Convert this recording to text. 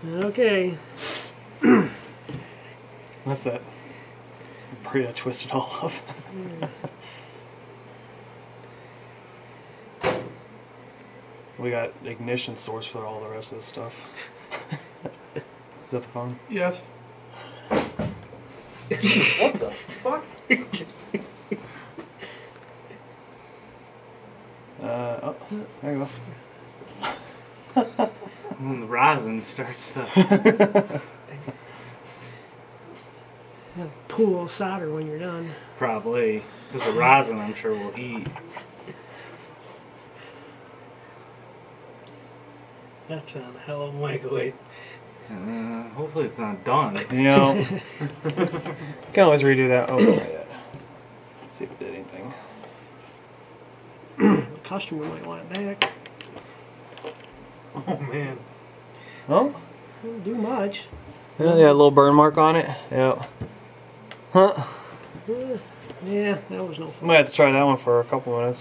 Okay. What's that? Braid I twisted all up. We got ignition source for all the rest of this stuff. Is that the phone? Yes. What the fuck? Oh, there you go. When the rosin starts to Pool solder when you're done. probably, because the rosin I'm sure will heat. That's on a hell of a microwave. Hopefully it's not done. You know, you can always redo that. Oh, try that. See if it did anything. The customer might want it back. Oh man. Oh? Didn't do much. Yeah, a little burn mark on it. Yep. Huh? Yeah, that was no fun. Might have to try that one for a couple minutes.